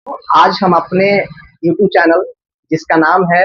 आज हम अपने YouTube चैनल जिसका नाम है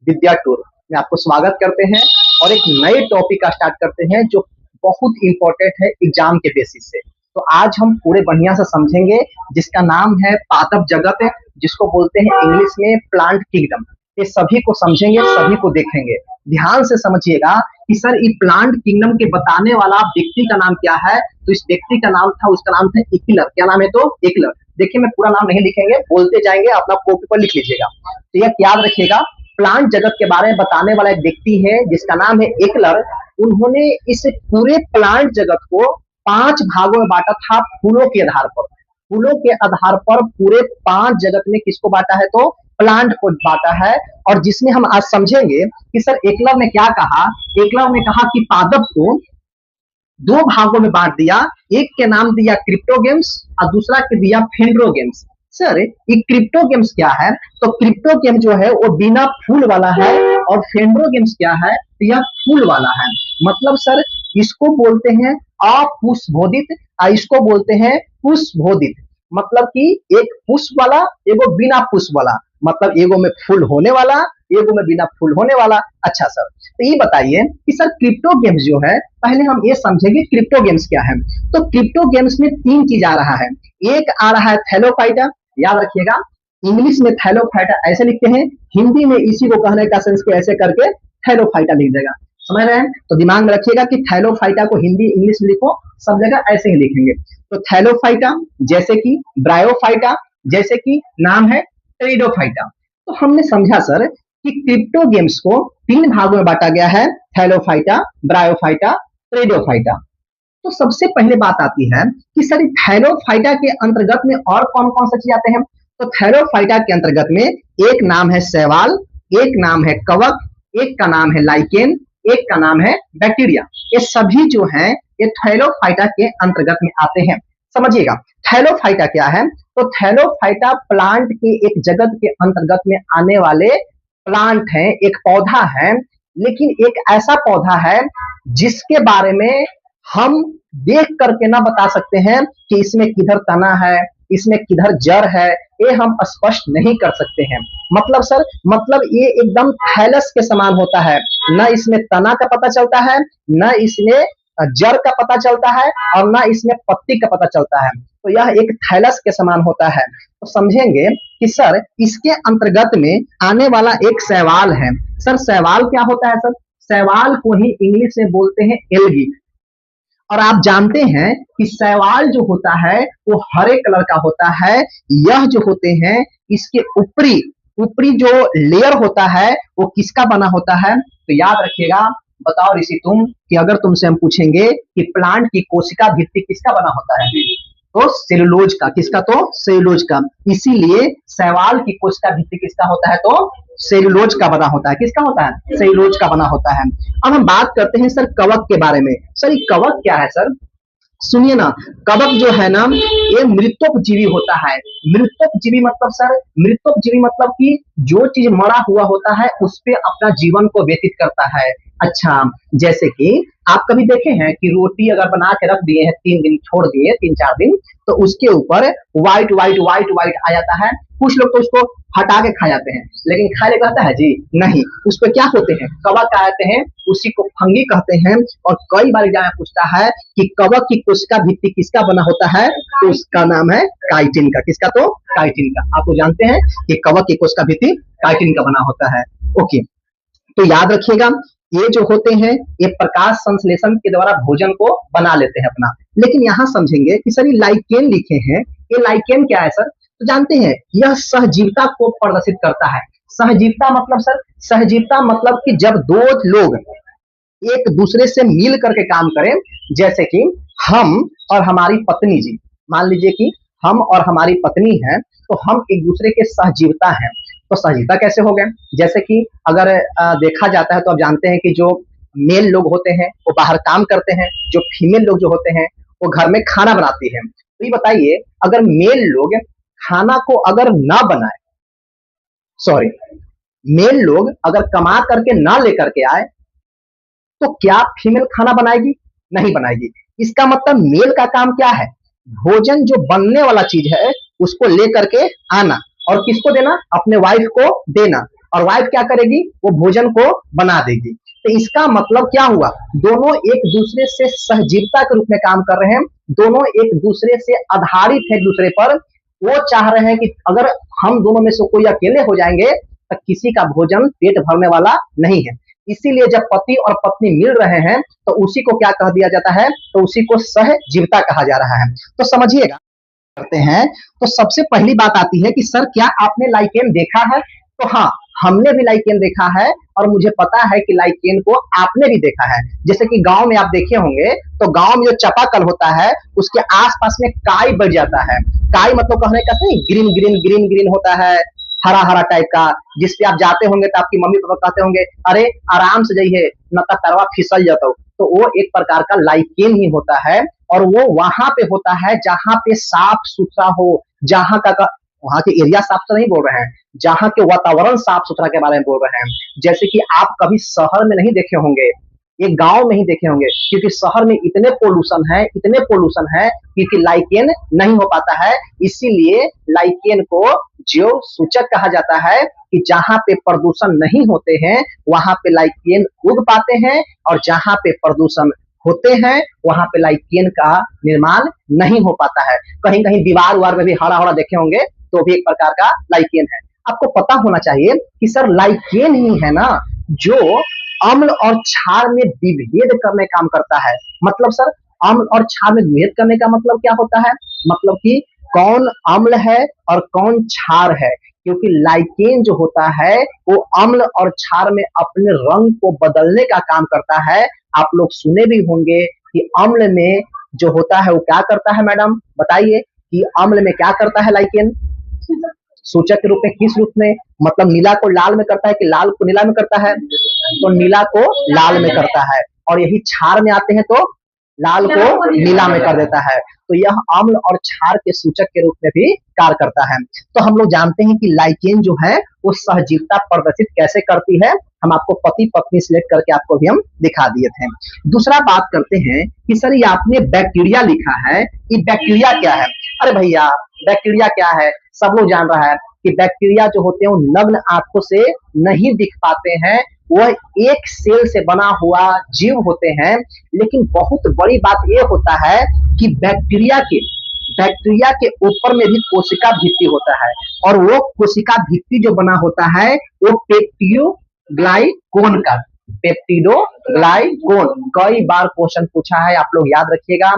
विद्या टूर में आपको स्वागत करते हैं और एक नए टॉपिक का स्टार्ट करते हैं जो बहुत इंपॉर्टेंट है एग्जाम के बेसिस से। तो आज हम पूरे बढ़िया से समझेंगे जिसका नाम है पादप जगत, जिसको बोलते हैं इंग्लिश में प्लांट किंगडम। ये सभी को समझेंगे, सभी को देखेंगे। ध्यान से समझिएगा कि सर ये प्लांट किंगडम के बताने वाला व्यक्ति का नाम क्या है। तो इस व्यक्ति का नाम था, उसका नाम था इकलर। क्या नाम है? तो इकलर। देखिए मैं पूरा नाम नहीं लिखेंगे, बोलते जाएंगे, अपना कॉपी पर लिख लीजिएगा। तो यह याद रखिएगा, प्लांट जगत के बारे में बताने वाला एक व्यक्ति है जिसका नाम है एकलर। उन्होंने इस पूरे प्लांट जगत को 5 भागों में बांटा था फूलों के आधार पर। फूलों के आधार पर पूरे 5 जगत में किसको बांटा है? तो प्लांट को बांटा है। और जिसमें हम आज समझेंगे कि सर एकलर ने क्या कहा। एकलर ने कहा कि पादप को 2 भागों में बांट दिया। एक के नाम दिया क्रिप्टोगेम्स और दूसरा के दिया फेंड्रोगेम्स। सर ये क्रिप्टोगेम्स क्या है? तो क्रिप्टोगेम जो है वो बिना फूल वाला है और फेंड्रोगेम्स क्या है? तो यह फूल वाला है। मतलब सर इसको बोलते हैं अपुष्पोदित और इसको बोलते हैं पुष्पोदित। मतलब कि एक पुष्प वाला, एगो बिना पुष्प वाला। मतलब एगो में फूल होने वाला, एगो में बिना फूल होने वाला। अच्छा सर, तो ये बताइए कि सर क्रिप्टो गेम्स जो है, पहले हम ये समझेंगे क्रिप्टो गेम्स क्या है। तो क्रिप्टो गेम्स में 3 चीज आ रहा है। एक आ रहा है थैलोफाइटा, याद रखिएगा। इंग्लिश में थैलोफाइटा ऐसे लिखते हैं, हिंदी में इसी को कहने का सेंस को ऐसे करके थैलोफाइटा लिख देगा। समझ रहे हैं? तो दिमाग में रखिएगा कि थैलोफाइटा को हिंदी इंग्लिश में लिखो, सब जगह ऐसे ही लिखेंगे। तो थैलोफाइटा, जैसे कि ब्रायोफाइटा, जैसे कि नाम है टेरिडोफाइटा। तो हमने समझा सर कि क्रिप्टो गेम्स को 3 भागों में बांटा गया है, थैलोफाइटा, ब्रायोफाइटा, टेरिडोफाइटा। तो सबसे पहले बात आती है कि सर थैलोफाइटा के अंतर्गत में और कौन कौन सा चीज आते हैं। तो थैलोफाइटा के अंतर्गत में एक नाम है शैवाल, एक नाम है कवक, एक का नाम है लाइकेन, एक का नाम है बैक्टीरिया। ये सभी जो हैं ये थैलोफाइटा के अंतर्गत में आते हैं। समझिएगा थैलोफाइटा क्या है। तो थैलोफाइटा प्लांट के एक जगत के अंतर्गत में आने वाले प्लांट है, एक पौधा है। लेकिन एक ऐसा पौधा है जिसके बारे में हम देख करके ना बता सकते हैं कि इसमें किधर तना है, इसमें किधर जड़ है, ये हम स्पष्ट नहीं कर सकते हैं। मतलब सर, मतलब ये एकदम थैलस के समान होता है। ना इसमें तना का पता चलता है, ना इसमें जड़ का पता चलता है, और ना इसमें पत्ती का पता चलता है। तो यह एक थैलस के समान होता है। तो समझेंगे कि सर इसके अंतर्गत में आने वाला एक शैवाल है। सर शैवाल क्या होता है? सर शैवाल को ही इंग्लिश में बोलते हैं एल्गी। और आप जानते हैं कि शैवाल जो होता है वो हरे कलर का होता है। यह जो होते हैं इसके ऊपरी ऊपरी जो लेयर होता है वो किसका बना होता है? तो याद रखिएगा। बताओ ऋषि तुम, कि अगर तुमसे हम पूछेंगे कि प्लांट की कोशिका भित्ति किसका बना होता है? तो सेलुलोज का। किसका? तो सेलुलोज का। इसीलिए शैवाल की कोशिका भित्ति किसका होता है? तो सेलुलोज का बना होता है। किसका होता है? सेलुलोज का बना होता है। अब हम बात करते हैं सर कवक के बारे में। सर ये कवक क्या है? सर सुनिए ना, कवक जो है ना ये मृतोपजीवी होता है। मृतोपजीवी मतलब सर, मृतोपजीवी मतलब कि जो चीज मरा हुआ होता है उस पे अपना जीवन को व्यतीत करता है। अच्छा, जैसे कि आप कभी देखे हैं कि रोटी अगर बना के रख दिए हैं, 3 दिन छोड़ दिए, 3-4 दिन, तो उसके ऊपर व्हाइट व्हाइट व्हाइट व्हाइट आ जाता है। कुछ लोग तो उसको हटा के खा जाते हैं, लेकिन खाने कहता है जी नहीं, उस पर क्या होते हैं? कवक आते हैं, उसी को फंगी कहते हैं। और कई बार एग्जाम पूछता है कि कवक की कोशिका भित्ति किसका बना होता है? तो उसका नाम है काइटिन का। किसका? तो काइटिन का। आप लोग जानते हैं कि कवक की कोशिका भित्ति काइटिन का बना होता है। ओके, तो याद रखिएगा ये जो होते हैं ये प्रकाश संश्लेषण के द्वारा भोजन को बना लेते हैं अपना। लेकिन यहां समझेंगे कि सर ये लाइकेन लिखे हैं, ये लाइकेन क्या है सर? तो जानते हैं यह सहजीवता को प्रदर्शित करता है। सहजीवता मतलब सर, सहजीवता मतलब कि जब 2 लोग एक दूसरे से मिल करके काम करें। जैसे कि हम और हमारी पत्नी जी, मान लीजिए कि हम और हमारी पत्नी है, तो हम एक दूसरे के सहजीवता हैं। तो सहजीवता कैसे हो गए? जैसे कि अगर देखा जाता है तो आप जानते हैं कि जो मेल लोग होते हैं वो बाहर काम करते हैं, जो फीमेल लोग जो होते हैं वो घर में खाना बनाती है। तो ये बताइए, अगर मेल लोग खाना को अगर ना बनाए, सॉरी, मेल लोग अगर कमा करके ना लेकर के आए, तो क्या फीमेल खाना बनाएगी? नहीं बनाएगी। इसका मतलब मेल का काम क्या है? भोजन जो बनने वाला चीज है उसको ले करके आना और किसको देना, अपने वाइफ को देना, और वाइफ क्या करेगी, वो भोजन को बना देगी। तो इसका मतलब क्या हुआ, दोनों एक दूसरे से सहजीविता के रूप में काम कर रहे हैं, दोनों एक दूसरे से आधारित है एक दूसरे पर। वो चाह रहे हैं कि अगर हम दोनों में से कोई अकेले हो जाएंगे तो किसी का भोजन पेट भरने वाला नहीं है। इसीलिए जब पति और पत्नी मिल रहे हैं तो उसी को क्या कह दिया जाता है, तो उसी को सहजीविता कहा जा रहा है। तो समझिएगा करते हैं, तो सबसे पहली बात आती है कि सर क्या आपने लाइकेन देखा है? तो हाँ, हमने भी लाइकेन देखा है और मुझे पता है कि लाइकेन को आपने भी देखा है। जैसे कि गांव में आप देखे होंगे तो गांव में जो चापाकल होता है उसके आसपास में काई बढ़ जाता है। काई मतलब कहने का नहीं, ग्रीन ग्रीन ग्रीन ग्रीन होता है, हरा हरा टाइप का, जिसपे आप जाते होंगे तो आपकी मम्मी पापा कहते होंगे अरे आराम से जाइए न तो पैरवा फिसल जाता हो। तो वो एक प्रकार का लाइकेन ही होता है और वो वहां पे होता है जहां पे साफ सुथरा हो, जहां का वहां के एरिया साफ सुथरा नहीं बोल रहे हैं, जहां के वातावरण साफ सुथरा के बारे में बोल रहे हैं। जैसे कि आप कभी शहर में नहीं देखे होंगे, ये गांव में ही देखे होंगे, क्योंकि शहर में इतने पोल्यूशन है, इतने पोल्यूशन है क्योंकि लाइकेन नहीं हो पाता है। इसीलिए लाइकेन को जीव सूचक कहा जाता है कि जहां पे प्रदूषण नहीं होते हैं वहां पे लाइकेन उग पाते हैं, और जहां पे प्रदूषण होते हैं वहां पे लाइकेन का निर्माण नहीं हो पाता है। कहीं कहीं दीवार उवार में भी हरा हरा देखे होंगे तो भी एक प्रकार का लाइकेन है। आपको पता होना चाहिए कि सर लाइकेन ही है ना जो अम्ल और क्षार में विभेद करने काम करता है। मतलब सर अम्ल और क्षार में विभेद करने का मतलब क्या होता है, मतलब कि कौन अम्ल है और कौन क्षार है, क्योंकि लाइकेन जो होता है वो अम्ल और क्षार में अपने रंग को बदलने का काम करता है। आप लोग सुने भी होंगे कि अम्ल में जो होता है वो क्या करता है, मैडम बताइए कि अम्ल में क्या करता है लाइकेन, सूचक के रूप में, किस रूप में, मतलब नीला को लाल में करता है कि लाल को नीला में करता है, तो नीला को लाल में करता है, और यही क्षार में आते हैं तो लाल को नीला में कर देता है। तो यह अम्ल और क्षार के सूचक के रूप में भी कार्य करता है। तो हम लोग जानते हैं कि लाइकेन जो है वो सहजीविता प्रदर्शित कैसे करती है, हम आपको पति पत्नी सिलेक्ट करके आपको भी हम दिखा दिए थे। दूसरा बात करते हैं कि सर ये आपने बैक्टीरिया लिखा है, ये बैक्टीरिया क्या है? अरे भैया बैक्टीरिया क्या है, सब लोग जान रहा है कि बैक्टीरिया जो होते हैं वो नग्न आंखों से नहीं दिख पाते हैं, वह एक सेल से बना हुआ जीव होते हैं। लेकिन बहुत बड़ी बात यह होता है कि बैक्टीरिया के ऊपर में भी कोशिका भित्ति होता है, और वो कोशिका भित्ति जो बना होता है वो पेप्टिडोग्लाइकोन का, पेप्टिडोग्लाइकोन। कई बार क्वेश्चन पूछा है, आप लोग याद रखिएगा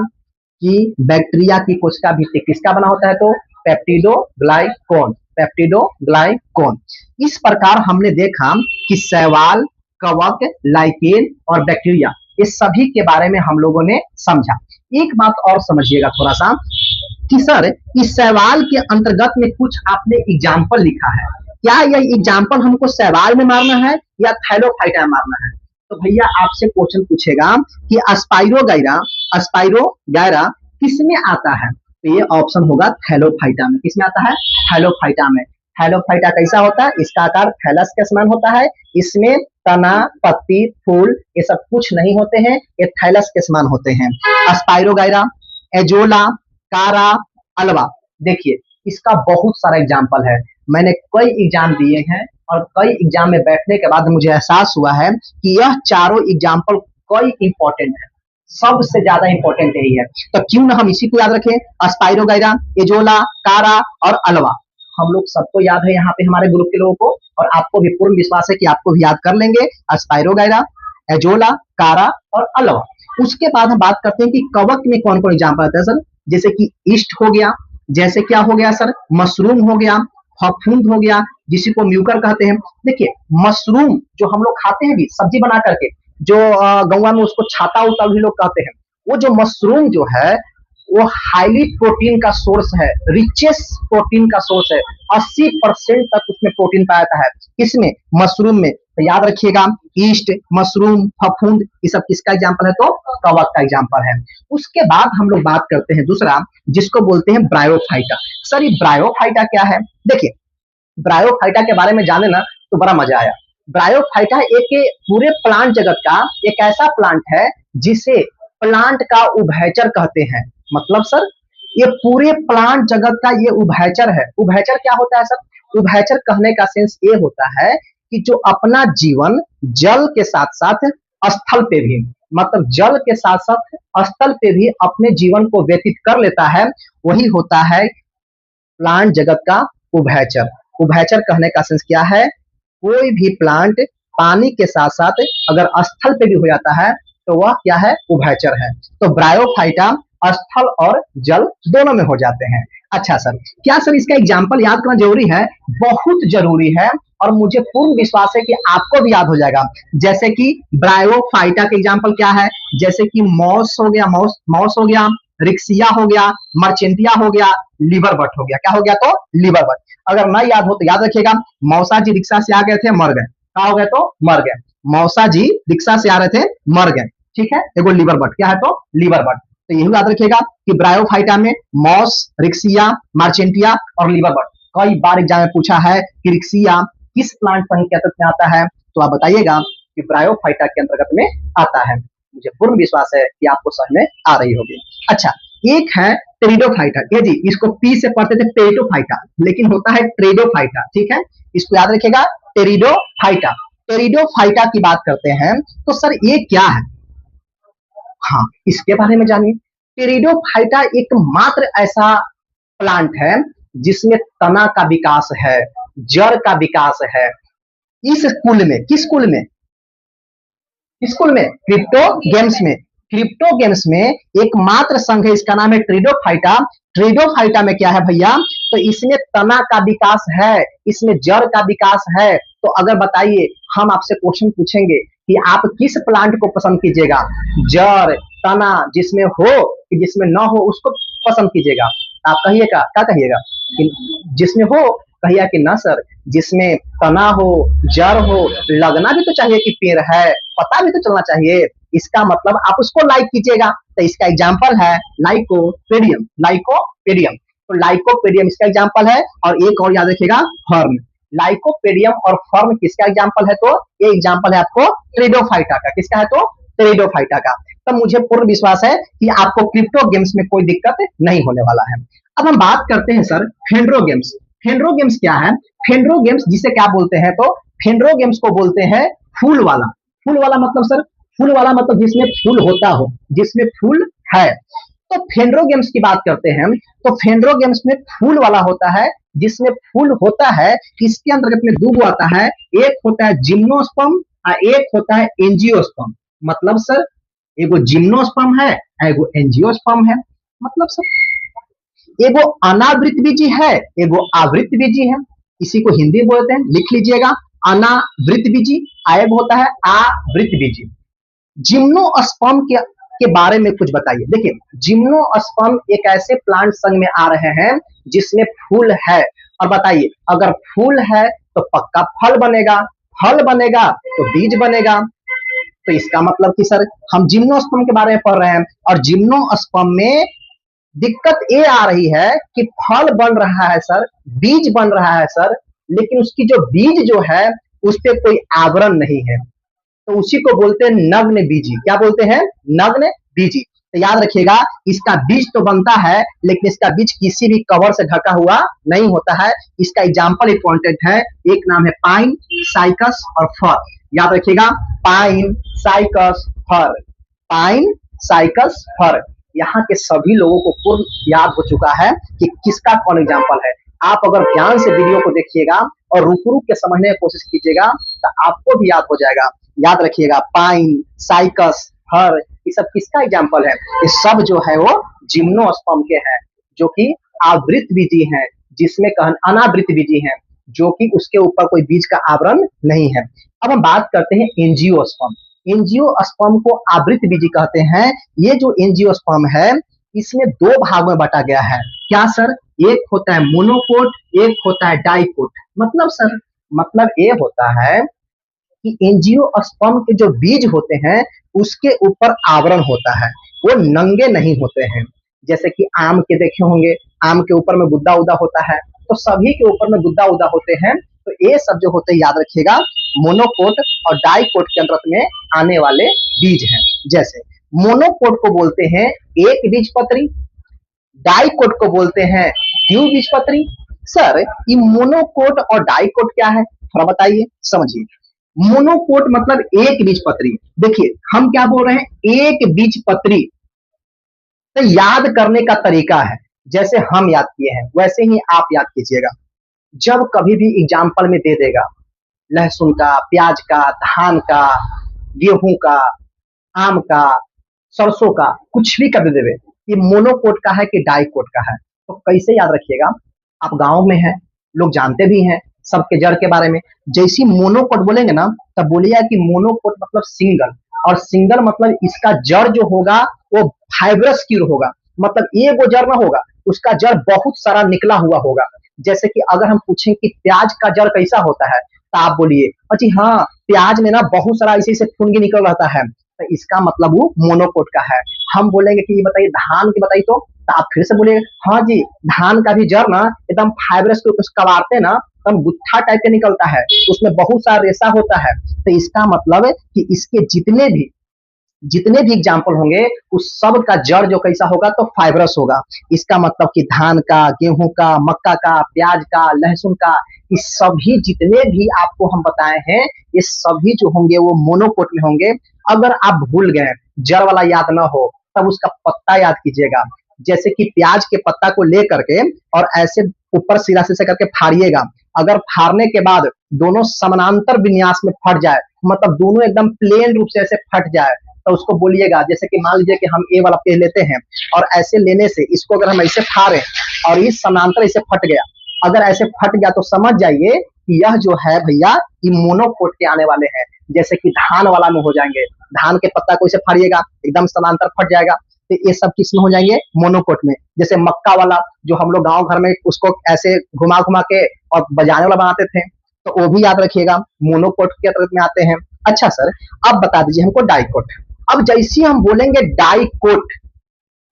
कि बैक्टीरिया की कोशिका भित्ति किसका बना होता है, तो पेप्टिडोग्लाइकोन, पेप्टिडोग्लाइकोन। इस प्रकार हमने देखा कि शैवाल, कवक, लाइकेन और बैक्टीरिया, ये सभी के बारे में हम लोगों ने समझा। एक बात और समझिएगा थोड़ा सा कि सर इस शैवाल के अंतर्गत में कुछ आपने एग्जाम्पल लिखा है, क्या यह एग्जाम्पल हमको शैवाल में मारना है या थैलोफाइटा में मारना है? तो भैया आपसे क्वेश्चन पूछेगा कि अस्पाइरोगायरा किसमें आता है, तो ये ऑप्शन होगा थैलोफाइटा में। किसमें आता है? थैलोफाइटा में। थैलोफाइटा कैसा होता है? इसका आकार थैलस के समान होता है, इसमें तना, पत्ती, फूल ये सब कुछ नहीं होते हैं, ये थैलस के समान होते हैं। अस्पाइरोगायरा, एजोला, कारा, अल्वा, देखिए इसका बहुत सारा एग्जाम्पल है, मैंने कई एग्जाम दिए हैं और कई एग्जाम में बैठने के बाद मुझे एहसास हुआ है कि यह चारों एग्जाम्पल कई इंपॉर्टेंट है, सबसे ज्यादा इंपॉर्टेंट यही है। तो क्यों ना हम इसी को याद रखें, अस्पाइरोगायरा, एजोला, कारा और अल्वा। हम लोग सबको याद है यहाँ पे हमारे ग्रुप के लोगों को, और आपको भी पूर्ण विश्वास है कि आपको भी याद कर लेंगे अस्पाइरोगायरा, एजोला, कारा और अल्वा। उसके बाद हम बात करते हैं कि कवक में कौन कौन एग्जाम्पल आता है सर, जैसे कि ईस्ट हो गया, जैसे क्या हो गया सर, मशरूम हो गया, फफूंद हो गया जिसी को म्यूकर कहते हैं। देखिए मशरूम जो हम लोग खाते हैं भी सब्जी बना करके, जो गौवा में उसको छाता उता भी लोग कहते हैं, वो जो मशरूम जो है वो हाईली प्रोटीन का सोर्स है, रिचेस्ट प्रोटीन का सोर्स है, 80% तक उसमें प्रोटीन पाया जाता है। किसमें? मशरूम में। तो याद रखिएगा ईस्ट, मशरूम, फफूंद ये सब किसका एग्जाम्पल है, तो कवक का एग्जाम्पल है। उसके बाद हम लोग बात करते हैं दूसरा, जिसको बोलते हैं ब्रायोफाइटा। सर ये ब्रायोफाइटा क्या है? देखिए ब्रायोफाइटा के बारे में जाने ना तो बड़ा मजा आया। ब्रायोफाइटा एक पूरे प्लांट जगत का एक ऐसा प्लांट है जिसे प्लांट का उभयचर कहते हैं। मतलब सर ये पूरे प्लांट जगत का ये उभयचर है। उभयचर क्या होता है सर? उभयचर कहने का सेंस ये होता है कि जो अपना जीवन जल के साथ साथ स्थल पे भी, मतलब जल के साथ साथ स्थल पे भी अपने जीवन को व्यतीत कर लेता है, वही होता है प्लांट जगत का उभयचर। उभयचर कहने का सेंस क्या है? कोई भी प्लांट पानी के साथ साथ अगर स्थल पे भी हो जाता है तो वह क्या है? उभयचर है। तो ब्रायोफाइटा स्थल और जल दोनों में हो जाते हैं। अच्छा सर, क्या सर इसका एग्जाम्पल याद करना जरूरी है? बहुत जरूरी है, और मुझे पूर्ण विश्वास है कि आपको भी याद हो जाएगा। जैसे कि ब्रायोफाइटा के एग्जाम्पल क्या है? जैसे कि मॉस हो गया, मॉस हो गया, रिक्सिया हो गया, मर्चेंटिया हो गया, लिवरबट हो गया। क्या हो गया? तो लिवरबट। अगर ना याद हो तो याद रखिएगा, मौसा जी रिक्शा से आ गए थे, मर गए। क्या हो गए? तो मर गए। मौसा जी रिक्शा से आ रहे थे, मर गए। ठीक है, एगो लिवरबट। क्या है? तो लिवरबट। तो यही याद रखिएगा कि ब्रायोफाइटा में मॉस, रिक्सिया, मार्चेंटिया और लिवरबट। कई बार एग्जाम में पूछा है कि रिक्सिया किस प्लांट संघ के अंतर्गत में आता है, तो आप बताइएगा कि ब्रायोफाइटा के अंतर्गत में आता है। मुझे पूर्ण विश्वास है कि आपको समझ में आ रही होगी। अच्छा, एक है टेरिडोफाइटा। ये जी इसको पी से पढ़ते थे पेरिडोफाइटा, लेकिन होता है टेरिडोफाइटा। ठीक है, इसको याद रखिएगा, टेरिडोफाइटा। टेरिडोफाइटा की बात करते हैं तो सर ये क्या है? हाँ, इसके बारे में जानिए। टेरिडोफाइटा एकमात्र ऐसा प्लांट है जिसमें तना का विकास है, जड़ का विकास है। इस कुल में, किस कुल में? स्कूल में क्रिप्टो गेम्स में। क्रिप्टो गेम्स में एकमात्र संघ है, इसका नाम है ट्रिडोफाइटा। ट्रिडोफाइटा में क्या है भैया? तो इसमें तना का विकास है, इसमें जड़ का विकास है। तो अगर बताइए, हम आपसे क्वेश्चन पूछेंगे कि आप किस प्लांट को पसंद कीजिएगा, जड़, तना, जिसमें हो कि जिसमें ना हो उसको पसंद कीजिएगा? आप कहिएगा, क्या कहिएगा? जिसमें हो कहिए कि ना सर, जिसमें तना हो, जड़ हो, लगना भी तो चाहिए कि पेड़ है, पता भी तो चलना चाहिए। इसका मतलब आप उसको लाइक कीजिएगा। तो इसका एग्जाम्पल है लाइकोपेडियम। लाइकोपेडियम, तो लाइकोपेडियम इसका एग्जाम्पल है। और एक और याद रखिएगा, फर्न। लाइकोपेडियम और फर्न किसका एग्जाम्पल है? तो ये एग्जाम्पल है आपको ट्रिडोफाइटा का। किसका है? तो ट्रिडोफाइटा का। तो मुझे पूर्ण विश्वास है कि आपको क्रिप्टो गेम्स में कोई दिक्कत नहीं होने वाला है। अब हम बात करते हैं सर फेंड्रो गेम्स। फेंड्रो गेम्स क्या है? फेंड्रो गेम्स जिसे क्या बोलते हैं? तो फेंड्रो गेम्स को बोलते हैं फूल वाला। फूल वाला मतलब सर, फूल वाला मतलब जिसमें फूल होता हो, जिसमें फूल है। तो फेंड्रो गेम्स की बात करते हैं तो फेंड्रो गेम्स में फूल वाला होता है, जिसमें फूल होता है। इसके अंतर्गत में दो आता है, एक होता है जिम्नोस्पर्म और एक होता है एंजियोस्पर्म। मतलब सर, एगो जिम्नोस्पर्म है, एगो एंजियोस्पर्म है। मतलब सर, एगो अनावृत बीजी है, एगो आवृत बीजी है। इसी को हिंदी बोलते हैं, लिख लीजिएगा, अनावृत बीजी। एक होता है आवृत बीजी। जिम्नोस्पर्म के बारे में कुछ बताइए। देखिए, जिम्नोस्पर्म एक ऐसे प्लांट संघ में आ रहे हैं जिसमें फूल है। और बताइए, अगर फूल है तो पक्का फल बनेगा, फल बनेगा तो बीज बनेगा। तो इसका मतलब कि सर, हम जिम्नोस्पर्म के बारे में पढ़ रहे हैं, और जिम्नोस्पर्म में दिक्कत ये आ रही है कि फल बन रहा है सर, बीज बन रहा है सर, लेकिन उसकी जो बीज जो है उस पर कोई आवरण नहीं है। तो उसी को बोलते हैं नग्न बीजी। क्या बोलते हैं? नग्न बीजी। तो याद रखिएगा, इसका बीज तो बनता है लेकिन इसका बीज किसी भी कवर से ढका हुआ नहीं होता है। इसका एग्जाम्पल इंपॉर्टेंट है, एक नाम है पाइन, साइकस और फर। याद रखिएगा, पाइन, साइकस, फर। पाइन, साइकस, फर। यहाँ के सभी लोगों को पूर्ण याद हो चुका है कि किसका कौन एग्जाम्पल है। आप अगर ध्यान से वीडियो को देखिएगा और रुक रुक के समझने की कोशिश कीजिएगा तो आपको भी याद हो जाएगा। याद रखिएगा, पाइन, साइकस, फर, ये सब किसका एग्जाम्पल है? ये सब जो है वो जिम्नोस्पर्म के हैं, जो कि आवृत बीजी हैं, जिसमें अनावृत बीजी हैं, जो कि उसके ऊपर कोई बीज का आवरण नहीं है। अब हम बात करते हैं एंजियोस्पर्म। एंजियोस्पर्म को आवृत बीजी कहते हैं। ये जो एंजियोस्पर्म है, इसमें दो भाग में बांटा गया है। क्या सर? एक होता है मोनोकोट, एक होता है डाइकोट। मतलब सर, मतलब ये होता है कि एंजियोस्पर्म के जो बीज होते हैं उसके ऊपर आवरण होता है, वो नंगे नहीं होते हैं। जैसे कि आम के देखे होंगे, आम के ऊपर में गुद्दा उदा होता है, तो सभी के ऊपर में गुद्दा उदा होते हैं। तो ये सब जो होते हैं, याद रखिएगा, मोनोकोट और डाइकोट के अंतर्गत में आने वाले बीज हैं। जैसे मोनोकोट को बोलते हैं एक बीज पत्री, डाइकोट को बोलते हैं द्विबीजपत्री। सर ये मोनोकोट और डाइकोट क्या है, थोड़ा बताइए, समझिए। मोनोकोट मतलब एक बीजपत्री। देखिए हम क्या बोल रहे हैं, एक बीजपत्री। तो याद करने का तरीका है, जैसे हम याद किए हैं वैसे ही आप याद कीजिएगा। जब कभी भी एग्जाम्पल में दे देगा लहसुन का, प्याज का, धान का, गेहूं का, आम का, सरसों का, कुछ भी कर देवे, ये मोनोकोट का है कि डाइकोट का है, तो कैसे याद रखिएगा। आप गांव में हैं, लोग जानते भी हैं सबके जड़ के बारे में। जैसी मोनोकोट बोलेंगे ना, तब बोलिएगा कि मोनोकोट मतलब सिंगल, और सिंगल मतलब इसका जड़ जो होगा वो फाइब्रस की होगा, मतलब एक वो जड़ ना होगा, उसका जड़ बहुत सारा निकला हुआ होगा। जैसे कि अगर हम पूछें कि प्याज का जड़ कैसा होता है, तो आप बोलिए जी हाँ, प्याज में ना बहुत सारा इसी से फुनगी निकल रहता है, तो इसका मतलब वो मोनोकोट का है। हम बोलेंगे कि ये बताइए धान की बताइए, तो आप फिर से बोलिए हाँ जी, धान का भी जड़ ना एकदम फाइब्रस को कबाड़ते ना एकदम गुत्था टाइप के निकलता है, उसमें बहुत सारा रेशा होता है। तो इसका मतलब है कि इसके जितने भी एग्जाम्पल होंगे उस सब का जड़ जो कैसा होगा, तो फाइब्रस होगा। इसका मतलब कि धान का, गेहूं का, मक्का का, प्याज का, लहसुन का, इस सभी जितने भी आपको हम बताए हैं, ये सभी जो होंगे वो मोनोकोट में होंगे। अगर आप भूल गए, जड़ वाला याद ना हो, तब उसका पत्ता याद कीजिएगा। जैसे कि प्याज के पत्ता को ले करके और ऐसे ऊपर सिरा से करके फाड़िएगा। अगर फाड़ने के बाद दोनों समानांतर विन्यास में फट जाए, मतलब दोनों एकदम प्लेन रूप से ऐसे फट जाए, तो उसको बोलिएगा, जैसे कि मान लीजिए कि हम ए वाला पेज लेते हैं और ऐसे लेने से इसको अगर हम ऐसे फाड़े और इस समानांतर ऐसे फट गया, अगर ऐसे फट गया तो समझ जाइए कि यह जो है भैया ये मोनोकोट के आने वाले हैं। जैसे कि धान वाला में हो जाएंगे, धान के पत्ता को इसे फाड़िएगा एकदम समानांतर फट जाएगा, तो ये सब किस में हो जाएंगे, मोनोकोट में। जैसे मक्का वाला जो हम लोग गांव घर में उसको ऐसे घुमा घुमा के और बजाने वाला बनाते थे, तो वो भी याद रखिएगा, मोनोकोट के अंतर्गत में आते हैं। अच्छा सर, अब बता दीजिए हमको डाइकोट। अब जैसे हम बोलेंगे डाइकोट,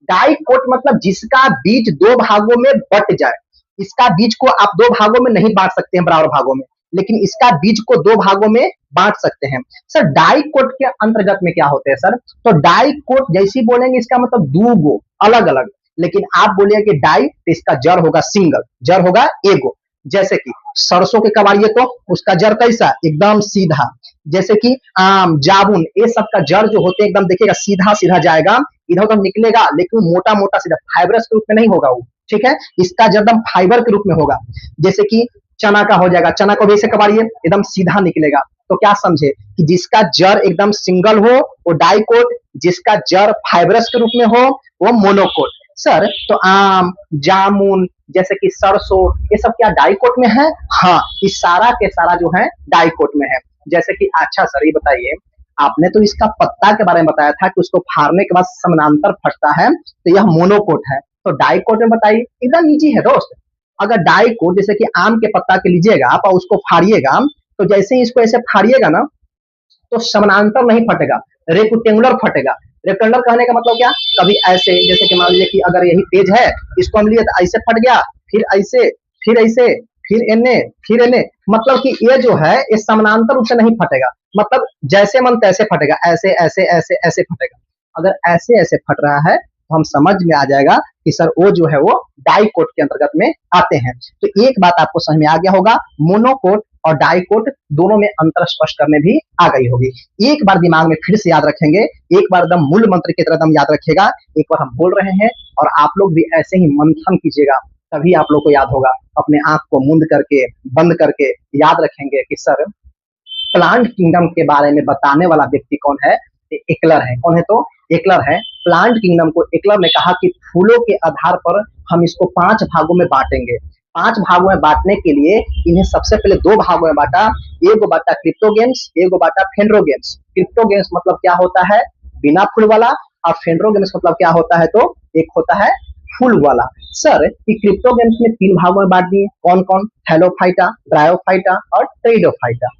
डाइकोट मतलब जिसका बीज दो भागों में बट जाए। इसका बीज को आप दो भागों में नहीं बांट सकते हैं बराबर भागों में, लेकिन इसका बीज को दो भागों में बांट सकते हैं। सर डाइकोट के अंतर्गत में क्या होते हैं सर, तो डाइकोट जैसी बोलेंगे इसका मतलब दो गो अलग अलग, लेकिन आप बोलिए कि डाई तो इसका जड़ होगा सिंगल, जड़ होगा एगो। जैसे कि सरसों के कबाड़िए तो उसका जड़ कैसा, एकदम सीधा। जैसे कि आम, जामुन, ये सब का जड़ जो होते हैं एकदम देखिएगा सीधा सीधा जाएगा, इधर उधर निकलेगा, लेकिन मोटा मोटा सीधा फाइबरस के रूप में नहीं होगा वो, ठीक है, इसका जड़ एकदम फाइबर के रूप में होगा। जैसे कि चना का हो जाएगा, चना को भी ऐसे कबाड़िए एकदम सीधा निकलेगा। तो क्या समझे कि जिसका जड़ एकदम सिंगल हो वो डाइकोट, जिसका जड़ फाइबरस के रूप में हो वो मोनोकोट। सर तो आम, जामुन, जैसे कि सरसों, ये सब क्या डाइकोट में है? हाँ, ये सारा के सारा जो है डाइकोट में है। जैसे कि अच्छा सर ये बताइए, आपने तो इसका पत्ता के बारे में बताया था कि उसको फाड़ने के बाद समानांतर फटता है, तो यह मोनोकोट है। तो डाइकोट में बताइए, एकदम इजी है दोस्त। अगर डाइकोट जैसे कि आम के पत्ता के लीजिएगा आप और उसको फाड़िएगा, तो जैसे ही इसको ऐसे फाड़िएगा ना, तो समानांतर नहीं फटेगा, रेक्टेंगुलर फटेगा। रेक्टेंगुलर कहने का मतलब क्या, कभी ऐसे, जैसे कि मान लीजिए कि अगर यही पेज है, इसको हम लिए तो ऐसे फट गया, फिर ऐसे, फिर ऐसे, फिर एने, फिर एने, मतलब कि ये जो है ये समानांतर रूप से नहीं फटेगा, मतलब जैसे मन तैसे फटेगा, ऐसे ऐसे ऐसे ऐसे फटेगा। अगर ऐसे ऐसे फट रहा है तो हम समझ में आ जाएगा कि सर वो जो है वो डाइकोट के अंतर्गत में आते हैं। तो एक बात आपको समझ में आ गया होगा, मोनोकोट और डाइकोट दोनों में अंतर स्पष्ट करने भी आ गई होगी। एक बार दिमाग में फिर से याद रखेंगे, एक बार एकदम मूल मंत्र की तरह एकदम याद रखिएगा। एक बार हम बोल रहे हैं और आप लोग भी ऐसे ही मंथन कीजिएगा, तभी आप लोग को याद होगा। अपने आंख को मूंद करके, बंद करके याद रखेंगे कि सर प्लांट किंगडम के बारे में बताने वाला व्यक्ति कौन है, एकलर है। कौन है, तो एकलर है। प्लांट किंगडम को एकलर ने कहा कि फूलों के आधार पर हम इसको 5 भागों में बांटेंगे। 5 भागों में बांटने के लिए इन्हें सबसे पहले 2 भागों में बांटा। एक बांटा क्रिप्टोगेम्स, एक बांटा फेंड्रोगेम्स। क्रिप्टोगेम्स मतलब क्या होता है, बिना फूल वाला, और फेंड्रोगेम्स मतलब क्या होता है, तो एक होता है फूल वाला। सर ये क्रिप्टोगेम्स में 3 भागों में बांट दिए, कौन कौन, थैलोफाइटा, ब्रायोफाइटा और टेरिडोफाइटा।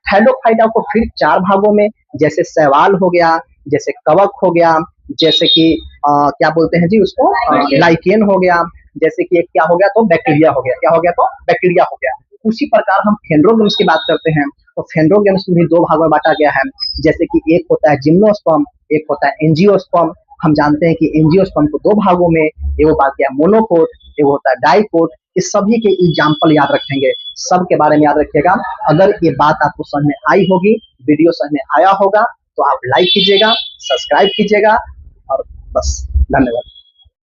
थैलोफाइटा को फिर 4 भागों में, जैसे शैवाल हो गया, जैसे कवक हो गया, जैसे कि क्या बोलते हैं जी उसको, लाइकेन हो गया, जैसे कि एक क्या हो गया, तो बैक्टीरिया हो गया। क्या हो गया, तो बैक्टीरिया हो गया। उसी प्रकार हम फेंड्रोगेम्स की बात करते हैं, तो फेंड्रोगेम्स में भी 2 भागों में बांटा गया है। जैसे कि एक होता है जिम्नोस्पर्म, एक होता है एंजियोस्पर्म। हम जानते हैं कि एंजियोस्पर्म को दो भागों में, एगो बात गया मोनोकोट, एगो होता है डाइकोट। इस सभी के एग्जाम्पल याद रखेंगे, सब के बारे में याद रखिएगा। अगर ये बात आपको समझ में आई होगी, वीडियो समझ में आया होगा, तो आप लाइक कीजिएगा, सब्सक्राइब कीजिएगा और बस। धन्यवाद।